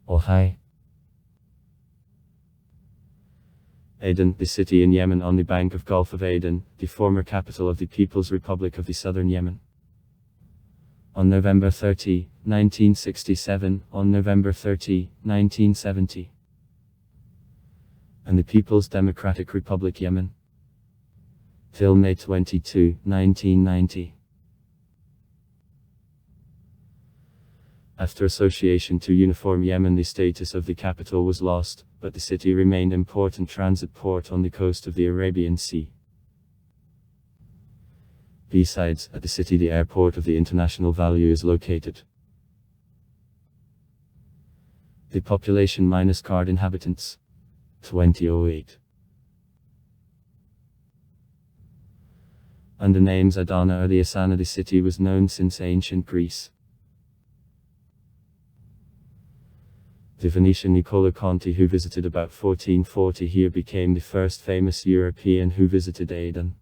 Oh hi. Aden, the city in Yemen on the bank of Gulf of Aden, the former capital of the People's Republic of the Southern Yemen. On November 30, 1967, on November 30, 1970. And the People's Democratic Republic Yemen. Till May 22, 1990. After association to uniform Yemen, the status of the capital was lost, but the city remained an important transit port on the coast of the Arabian Sea. Besides, at the city the airport of the international value is located. The population minus card inhabitants. 2008. Under names Adana or the Asana, the city was known since ancient Greece. The Venetian Niccolo Conti, who visited about 1440 here, became the first famous European who visited Aden.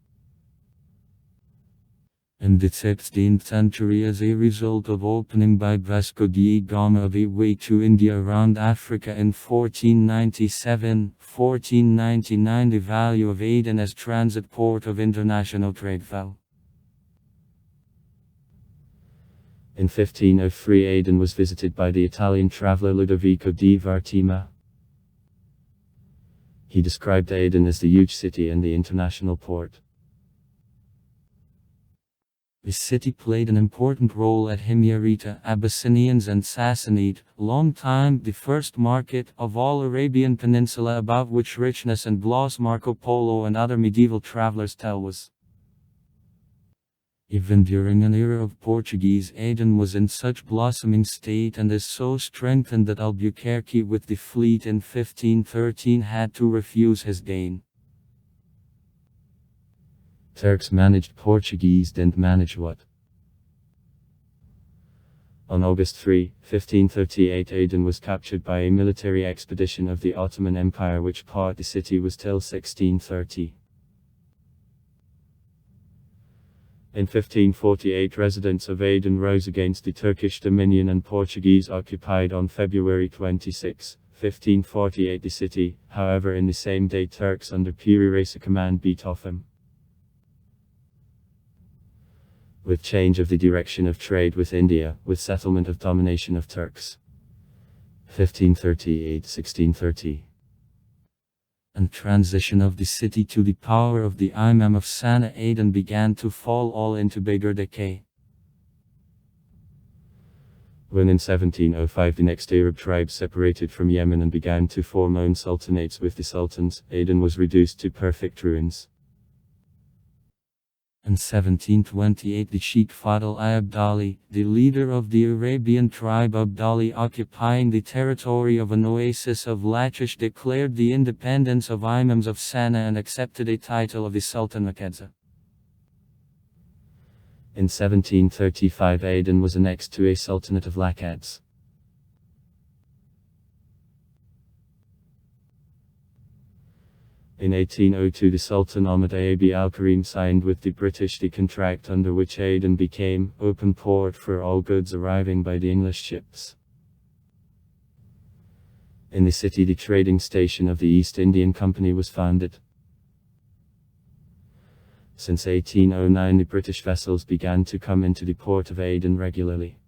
In the 16th century, as a result of opening by Vasco da Gama the way to India around Africa in 1497-1499, the value of Aden as transit port of international trade fell. In 1503, Aden was visited by the Italian traveller Ludovico di Vartima. He described Aden as the huge city and the international port. The city played an important role at Himyarita, Abyssinians and Sassanid, long time the first market of all Arabian Peninsula, about which richness and gloss Marco Polo and other medieval travelers tell was. Even during an era of Portuguese, Aden was in such blossoming state and is so strengthened that Albuquerque with the fleet in 1513 had to refuse his gain. Turks managed, Portuguese didn't manage what? On August 3, 1538, Aden was captured by a military expedition of the Ottoman Empire, which part the city was till 1630. In 1548, residents of Aden rose against the Turkish dominion and Portuguese occupied on February 26, 1548 the city. However, in the same day, Turks under Piri Reis command beat off them. With change of the direction of trade with India, with settlement of domination of Turks. 1538-1630. And transition of the city to the power of the Imam of Sana'a, Aden began to fall all into bigger decay. When in 1705 the next Arab tribes separated from Yemen and began to form own sultanates with the sultans, Aden was reduced to perfect ruins. In 1728 the Sheikh Fadl I Abdali, the leader of the Arabian tribe Abdali occupying the territory of an oasis of Lachish, declared the independence of Imams of Sana'a and accepted a title of the Sultan Makedza. In 1735 Aden was annexed to a Sultanate of Lakids. In 1802 the Sultan Ahmad Ayabi al-Karim signed with the British the contract under which Aden became open port for all goods arriving by the English ships. In the city the trading station of the East Indian Company was founded. Since 1809 the British vessels began to come into the port of Aden regularly.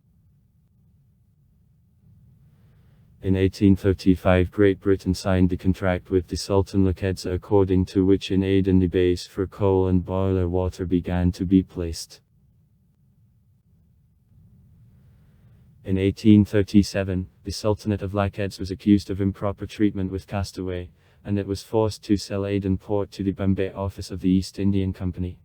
In 1835 Great Britain signed the contract with the Sultan Lakedza, according to which in Aden the base for coal and boiler water began to be placed. In 1837, the Sultanate of Lakids was accused of improper treatment with castaway, and it was forced to sell Aden port to the Bombay office of the East Indian Company.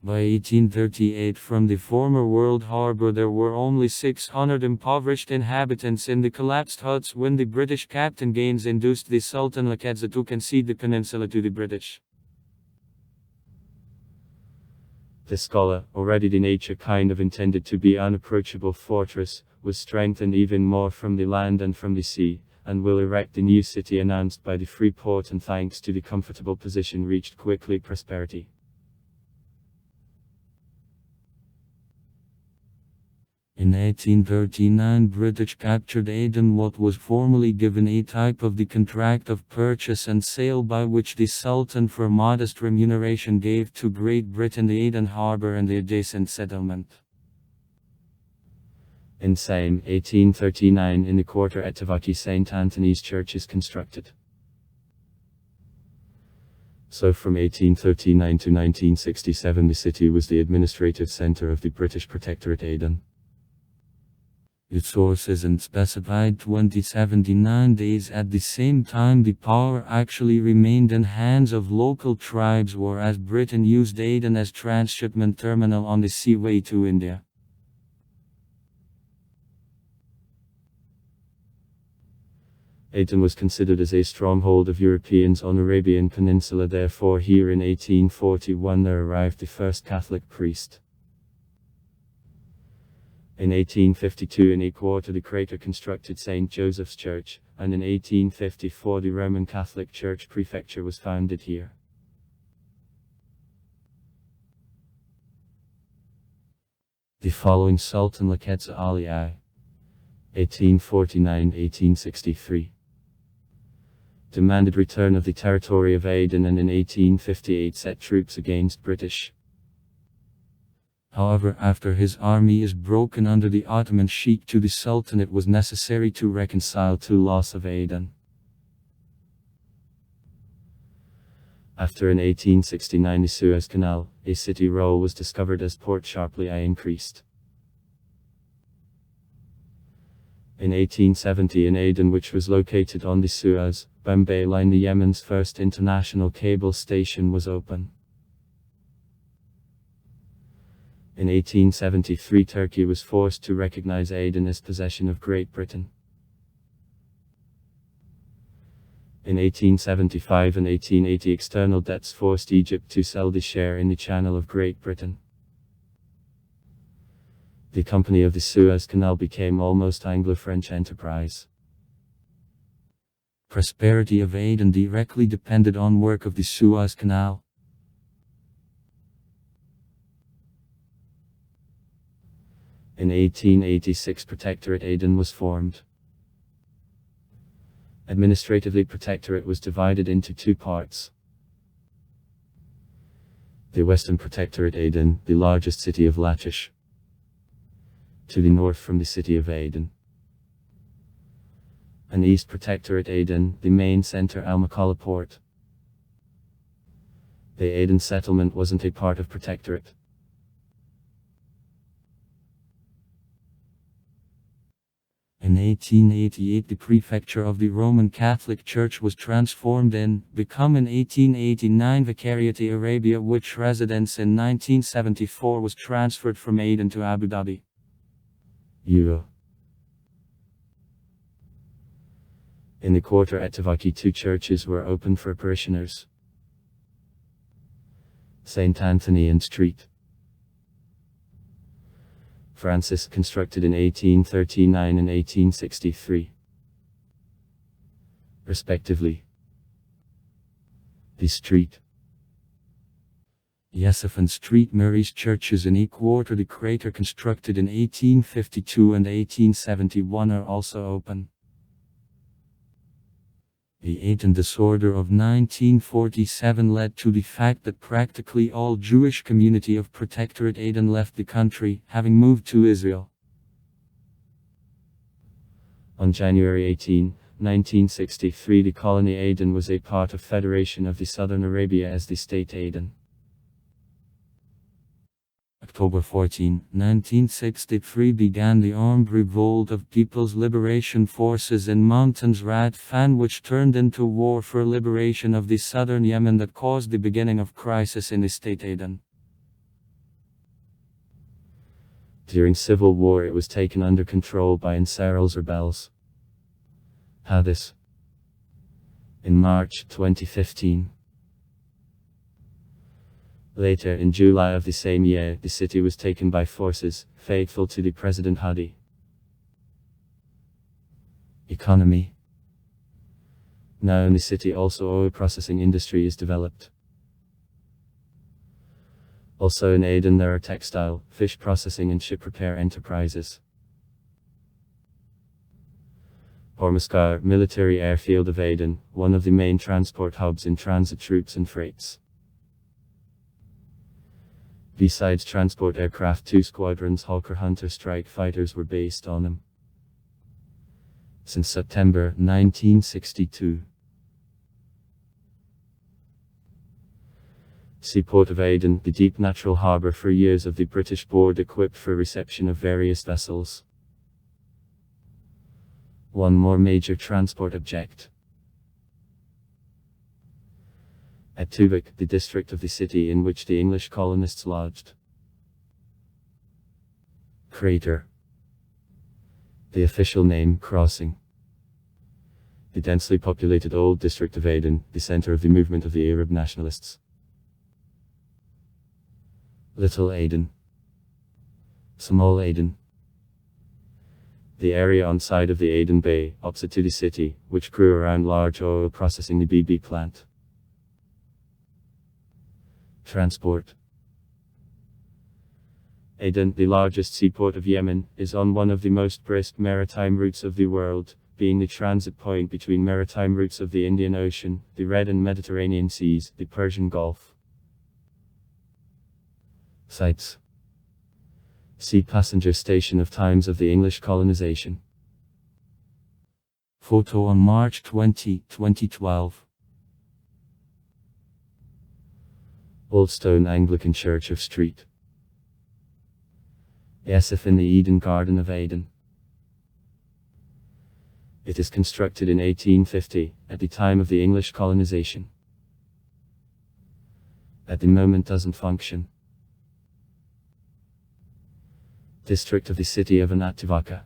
By 1838, from the former World Harbour there were only 600 impoverished inhabitants in the collapsed huts when the British Captain Gaines induced the Sultan Lakedza to concede the peninsula to the British. The scholar, already the nature kind of intended to be unapproachable fortress, was strengthened even more from the land and from the sea, and will erect the new city announced by the free port, and thanks to the comfortable position reached quickly prosperity. In 1839 British captured Aden, what was formerly given a type of the contract of purchase and sale by which the Sultan for modest remuneration gave to Great Britain the Aden harbour and the adjacent settlement. In same 1839 in the quarter at Tavaki St. Anthony's Church is constructed. So from 1839 to 1967 the city was the administrative centre of the British Protectorate Aden. Its source isn't specified. 2079 days. At the same time the power actually remained in hands of local tribes, whereas Britain used Aden as transshipment terminal on the seaway to India. Aden was considered as a stronghold of Europeans on Arabian Peninsula, therefore here in 1841 there arrived the first Catholic priest. In 1852 in Equator the Crater constructed St. Joseph's Church, and in 1854 the Roman Catholic Church prefecture was founded here. The following Sultan Laketza Ali I, 1849-1863, demanded return of the territory of Aden and in 1858 set troops against British. However, after his army is broken under the Ottoman Sheikh to the Sultan, it was necessary to reconcile to loss of Aden. After in 1869 the Suez Canal, a city roll was discovered as port sharply increased. In 1870 in Aden, which was located on the Suez, Bombay line, the Yemen's first international cable station was open. In 1873 Turkey was forced to recognize Aden as possession of Great Britain. In 1875 and 1880 external debts forced Egypt to sell the share in the Channel of Great Britain. The Company of the Suez Canal became almost Anglo-French enterprise. Prosperity of Aden directly depended on work of the Suez Canal. In 1886 Protectorate Aden was formed. Administratively Protectorate was divided into two parts. The Western Protectorate Aden, the largest city of Lachish, to the north from the city of Aden. And East Protectorate Aden, the main center Al-Makalla port. The Aden settlement wasn't a part of Protectorate. In 1888 the prefecture of the Roman Catholic Church was transformed in, become in 1889 Vicariate Arabia, which residence in 1974 was transferred from Aden to Abu Dhabi. Euro. In the quarter at Tavaki 2 churches were opened for parishioners. St. Anthony and Street Francis, constructed in 1839 and 1863, respectively. The Street Yesiphan Street Mary's churches in Equator the Crater, constructed in 1852 and 1871, are also open. The Aden disorder of 1947 led to the fact that practically all Jewish community of Protectorate Aden left the country, having moved to Israel. On January 18, 1963 the colony Aden was a part of Federation of the Southern Arabia as the state Aden. October 14, 1963 began the armed revolt of People's Liberation Forces in Mountains Radfan, which turned into war for liberation of the southern Yemen that caused the beginning of crisis in the state Aden. During civil war it was taken under control by Ansarul's rebels. Hadith. In March 2015. Later in July of the same year, the city was taken by forces, faithful to the President Hadi. Economy. Now in the city also oil processing industry is developed. Also in Aden there are textile, fish processing and ship repair enterprises. Hormuzgar military airfield of Aden, one of the main transport hubs in transit troops and freights. Besides transport aircraft, 2 squadrons Hawker Hunter strike fighters were based on him. Since September 1962. Seaport of Aden, the deep natural harbour for years of the British board equipped for reception of various vessels. One more major transport object. At Tubak, the district of the city in which the English colonists lodged. Crater. The official name, crossing. The densely populated old district of Aden, the center of the movement of the Arab nationalists. Little Aden. Small Aden. The area on side of the Aden Bay, opposite to the city, which grew around large oil processing the BB plant. Transport. Aden, the largest seaport of Yemen, is on one of the most brisk maritime routes of the world, being the transit point between maritime routes of the Indian Ocean, the Red and Mediterranean Seas, the Persian Gulf. Sites. See passenger station of times of the English colonization. Photo on March 20, 2012. Old Stone Anglican Church of Street. Yasif in the Eden Garden of Aden. It is constructed in 1850, at the time of the English colonization. At the moment doesn't function. District of the city of Anativaka.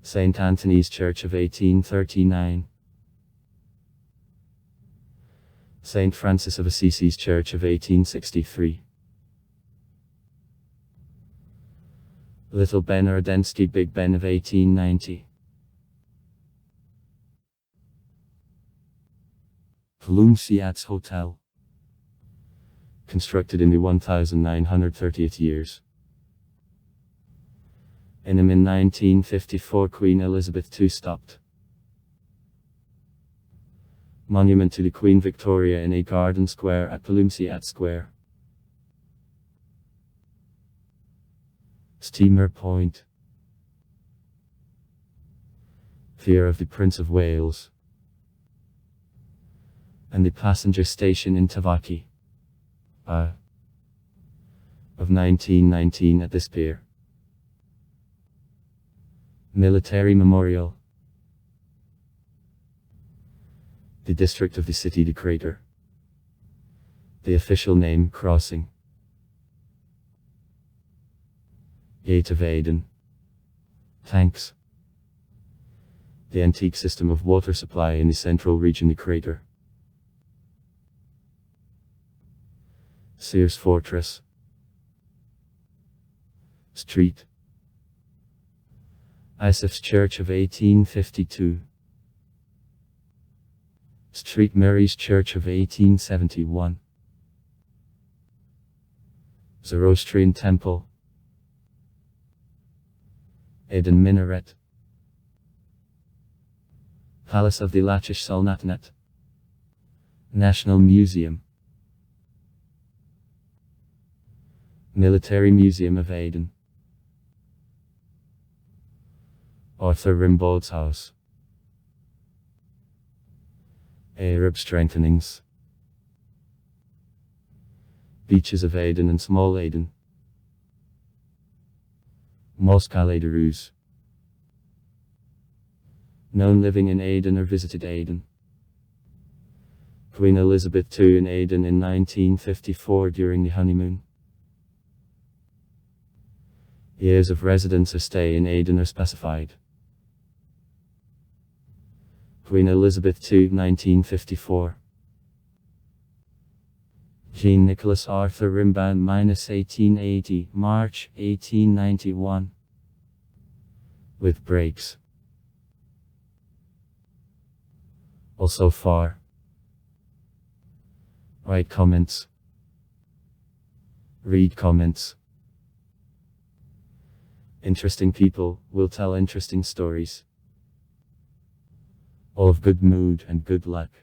St. Anthony's Church of 1839. St. Francis of Assisi's Church of 1863. Little Ben or Adensky Big Ben of 1890. Plumsiats Hotel. Constructed in the 1930th years. In 1954 Queen Elizabeth II stopped. Monument to the Queen Victoria in a garden square at Plumsiat Square. Steamer Point. Pier of the Prince of Wales. And the passenger station in Tavaki. Of 1919 at this pier. Military Memorial. The district of the city, the crater. The official name, crossing. Gate of Aden. Tanks. The antique system of water supply in the central region, the crater. Sears Fortress. Street. Isif's Church of 1852. Street Mary's Church of 1871. Zoroastrian Temple. Aden Minaret. Palace of the Lachish Sultanate. National Museum. Military Museum of Aden. Arthur Rimbaud's house. Arab strengthenings. Beaches of Aden and Small Aden. Mosque Allée de Ruse. Known living in Aden or visited Aden. Queen Elizabeth II in Aden in 1954 during the honeymoon. Years of residence or stay in Aden are specified. Queen Elizabeth II, 1954. Jean Nicholas Arthur Rimbaud, -1880, March 1891. With breaks. Also far. Write comments. Read comments. Interesting people will tell interesting stories. All of good mood and good luck.